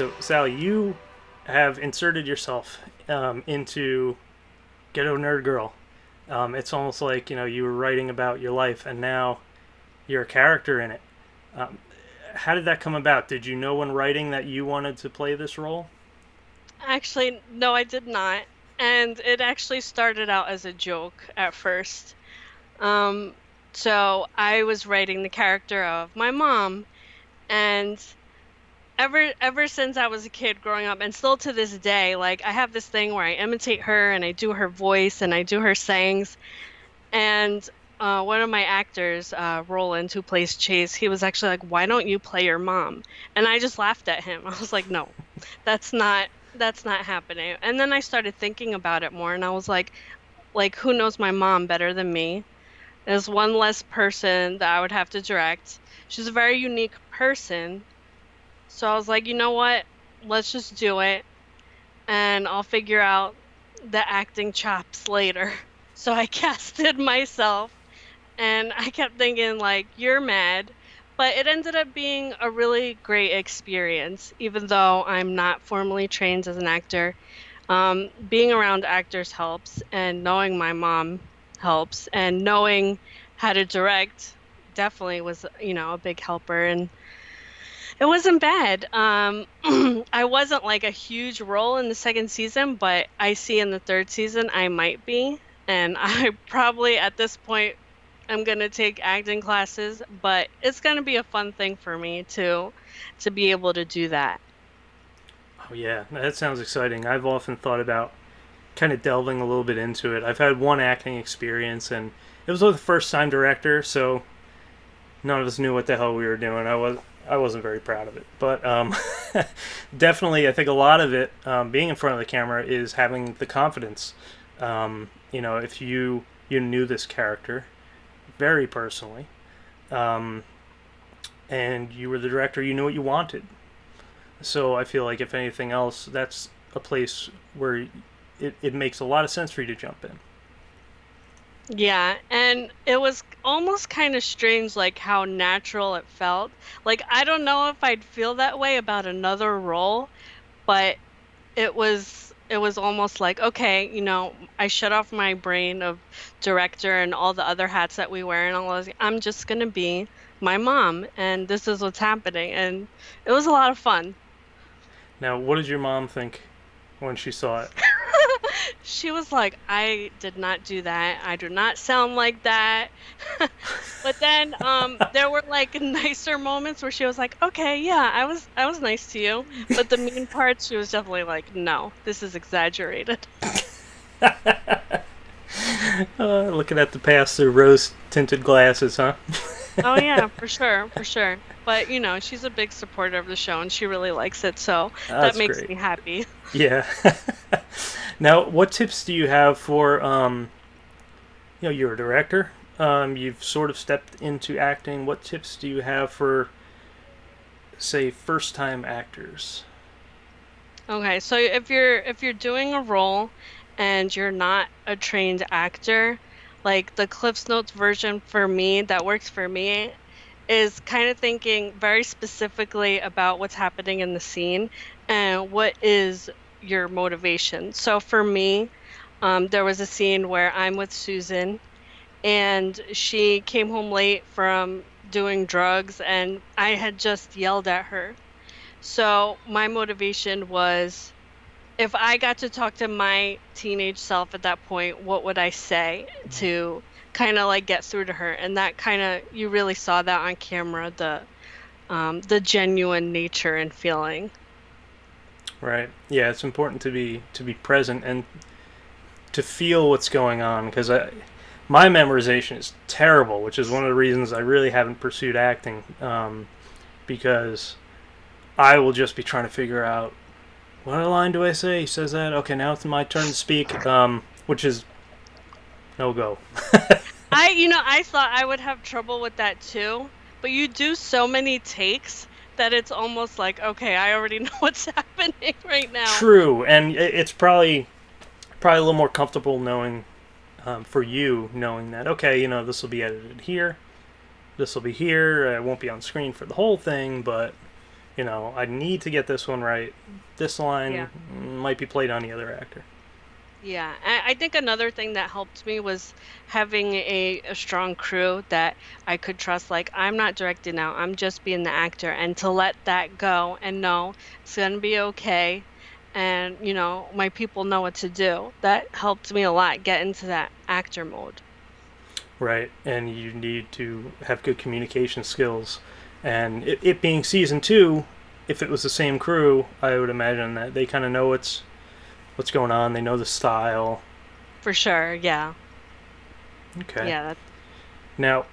So, Sally, you have inserted yourself into Ghetto Nerd Girl. It's almost like you were writing about your life, and now you're a character in it. Um, how did that come about? Did you know when writing that you wanted to play this role? Actually, no, I did not. And it actually started out as a joke at first. Um, so I was writing the character of my mom, and ever since I was a kid growing up, and still to this day, like I have this thing where I imitate her and I do her voice and I do her sayings. And one of my actors, Roland, who plays Chase, he was actually like, "Why don't you play your mom?" And I just laughed at him. I was like, "No, that's not happening." And then I started thinking about it more, and I was like who knows my mom better than me? There's one less person that I would have to direct. She's a very unique person, so I was like, you know what? Let's just do it, and I'll figure out the acting chops later. So I casted myself. And I kept thinking, like, you're mad. But it ended up being a really great experience, even though I'm not formally trained as an actor. Being around actors helps, and knowing my mom helps, and knowing how to direct definitely was, a big helper. And it wasn't bad. I wasn't like a huge role in the second season, but I see in the third season I might be. And I probably at this point I'm gonna take acting classes, but it's gonna be a fun thing for me to be able to do that. Oh, yeah, that sounds exciting. I've often thought about kind of delving a little bit into it. I've had one acting experience, and it was with a first time director, so none of us knew what the hell we were doing. I wasn't very proud of it, but definitely, I think a lot of it, being in front of the camera, is having the confidence. If you knew this character very personally, um, and you were the director, you knew what you wanted. So I feel like if anything else, that's a place where it makes a lot of sense for you to jump in. Yeah, and it was almost kind of strange, like how natural it felt. Like I don't know if I'd feel that way about another role, but it was almost like, okay, I shut off my brain of director and all the other hats that we wear, and I'm just gonna be my mom, and this is what's happening, and it was a lot of fun. Now, what did your mom think when she saw it? She was like, I did not do that. I do not sound like that. But then there were like nicer moments where she was like, okay, yeah, I was nice to you. But the mean parts, she was definitely like, no, this is exaggerated. Looking at the past through rose tinted glasses, huh? Oh yeah, for sure, for sure. But she's a big supporter of the show and she really likes it, so that That's makes great. me happy. Yeah. Now, what tips do you have for you're a director. You've sort of stepped into acting. What tips do you have for, say, first time actors? Okay, so if you're doing a role and you're not a trained actor, like the Cliff's Notes version for me that works for me is kind of thinking very specifically about what's happening in the scene and what is your motivation. So for me, there was a scene where I'm with Susan and she came home late from doing drugs and I had just yelled at her. So my motivation was if I got to talk to my teenage self at that point, what would I say to kind of like get through to her? And that kind of you really saw that on camera, the genuine nature and feeling. Right. Yeah, it's important to be present and to feel what's going on because my memorization is terrible, which is one of the reasons I really haven't pursued acting. Because I will just be trying to figure out what line do I say. He says that. Okay, now it's my turn to speak. Which is no go. I thought I would have trouble with that too, but you do so many takes that it's almost like, okay, I already know what's happening right now. True, and it's probably a little more comfortable knowing for you knowing that okay, this will be edited here, this will be here. It won't be on screen for the whole thing, but I need to get this one right. This line Yeah. might be played on the other actor. Yeah, I think another thing that helped me was having a strong crew that I could trust. Like, I'm not directing now, I'm just being the actor, and to let that go and know it's gonna be okay. And, my people know what to do. That helped me a lot get into that actor mode. Right, and you need to have good communication skills. And it being season two, if it was the same crew, I would imagine that they kind of know what's going on. They know the style. For sure, yeah. Okay. Yeah, Now,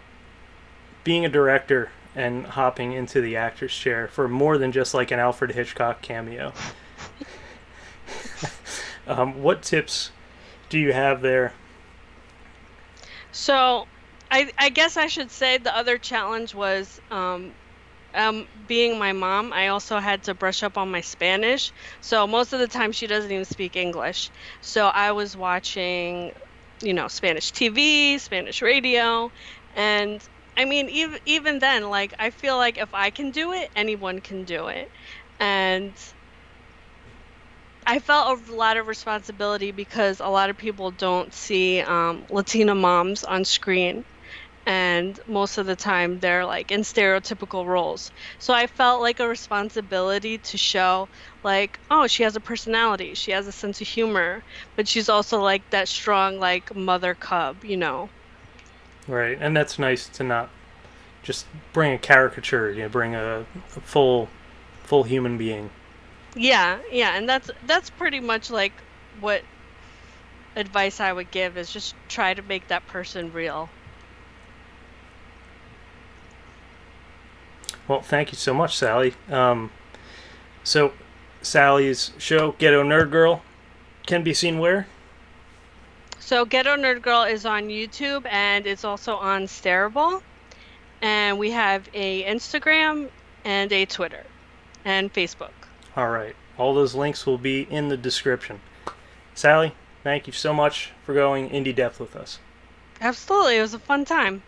being a director and hopping into the actor's chair for more than just like an Alfred Hitchcock cameo, what tips do you have there? so I guess I should say the other challenge was being my mom, I also had to brush up on my Spanish. So most of the time she doesn't even speak English. So I was watching, Spanish TV, Spanish radio, and I mean even then, like, I feel like if I can do it, anyone can do it. And I felt a lot of responsibility because a lot of people don't see Latina moms on screen, and most of the time they're like in stereotypical roles. So I felt like a responsibility to show, like, oh, she has a personality, she has a sense of humor, but she's also like that strong like mother cub. Right, and that's nice to not just bring a caricature. Bring a full human being. Yeah, yeah, and that's pretty much like what advice I would give is just try to make that person real. Well, thank you so much, Sally. So, Sally's show, Ghetto Nerd Girl, can be seen where? So Ghetto Nerd Girl is on YouTube and it's also on Starable. And we have a Instagram and a Twitter and Facebook. All right. All those links will be in the description. Sally, thank you so much for going indie depth with us. Absolutely, it was a fun time.